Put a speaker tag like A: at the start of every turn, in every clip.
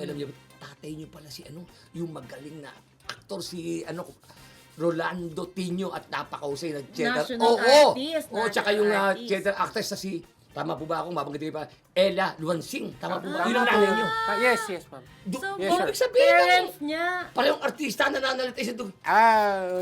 A: Alam niyo, tatay niyo pala si yung magaling na aktor si Rolando Tino at napakausay na theater.
B: National artist,
A: Oo, tsaka yung
B: national artist.
A: theater actress na si, tama po ba akong mabanggitin pa? Ella Luansing. Tama po ba? Yun ang
C: Tama
A: nanay
C: po.
A: niyo.
C: Yes, ma'am.
B: So,
C: Yes,
B: both
C: sir.
A: Ibig sabihin,
B: parents niya.
A: parehong artista na nanalitay sa dug.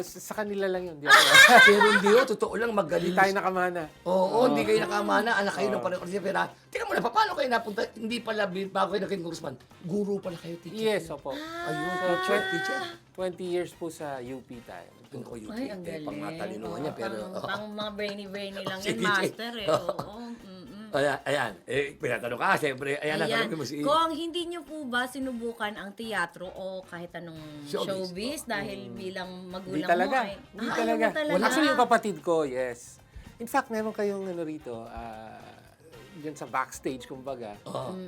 C: Sa kanila lang yun. Di ako.
A: Pero hindi totoo lang magaling.
C: Hindi tayo nakamana.
A: Oo, hindi kayo nakamana, anak kayo ng parehong artista. Pero, tingnan mo na, paano kayo napunta? Hindi pala, bago kayo naging congressman, guru pala kayo, teacher.
C: Yes, opo.
A: Ayun,
C: So,
A: teacher.
C: 20 years po sa UP tayo.
A: Doon ko yung
B: Ay, ang galing.
A: pang matalinuhan niya,
B: Oo,
A: pero...
B: pang mga brainy-brainy lang
A: Sige,
B: yan, master eh. Oo.
A: Ayan, pinatanong ka, siyempre, ayan,
B: Ayan.
A: tanongin mo si...
B: Kung hindi niyo po ba sinubukan ang teatro o kahit anong
A: Showbiz.
B: showbiz dahil bilang magulang
C: Hindi talaga.
B: mo ay...
C: Hindi
B: ayaw
C: talaga.
B: mo talaga.
C: Actually, yung kapatid ko, yes. In fact, meron kayong rito, dyan sa backstage, kumbaga.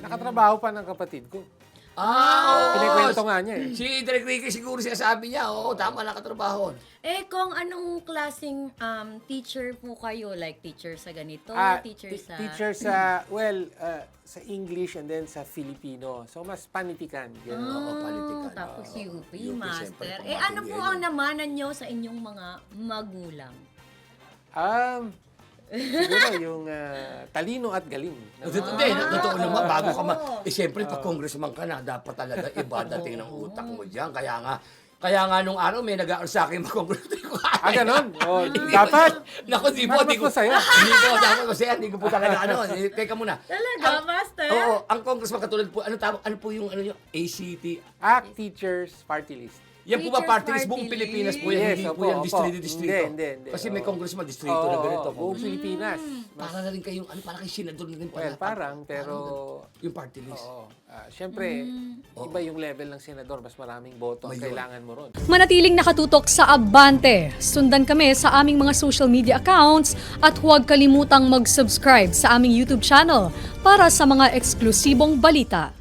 C: Nakatrabaho pa ng kapatid ko.
A: Oo.
C: Pinikwento nga niya eh.
A: Si Derek Ricky siguro sinasabi niya, oo, tama, nakatrabaho.
B: Kung anong klaseng teacher po kayo? Like teacher sa ganito, teacher sa...
C: Teacher sa, sa English and then sa Filipino. So, mas panitikan. Ganun.
A: Oo, politikan.
B: Tapos UP,
A: UP,
B: master.
A: siyempre,
B: Ano po
A: pamangkin
B: ang namanan nyo sa inyong mga magulang?
C: Siguro yung talino at galing.
A: Totoo naman, bago ka siyempre,
B: Ah.
A: pag congressman ka na, dapat talaga iba dating ng utak mo dyan. Kaya nga nung araw, may nag-aaral sa akin mag-congressman ko.
C: Ganon? Dapat.
A: Naku, di po,
C: Dapat masaya.
A: dapat masaya, hindi ko po talaga, teka muna.
B: Talaga, master?
A: Oo, ang congressman katulad po, ano po yung, ACT?
C: ACT Teachers Party List.
A: Yan po ba
B: Teachers
A: party list? Buong
B: party
A: Pilipinas po
C: list.
A: yan,
C: Yes,
A: hindi po
C: opo,
A: yan
C: opo.
A: distrito.
C: Hindi.
A: Kasi may
C: Oo.
A: congressman distrito na ganito.
C: Buong Pilipinas.
A: Para na rin kayong, para kay senador na rin pala.
C: Well, parang, pero...
A: Yung party list.
C: Oo. Siyempre, iba yung level ng senador. Mas maraming boto ang kailangan mo ron.
D: Manatiling nakatutok sa Abante. Sundan kami sa aming mga social media accounts at huwag kalimutang mag-subscribe sa aming YouTube channel para sa mga eksklusibong balita.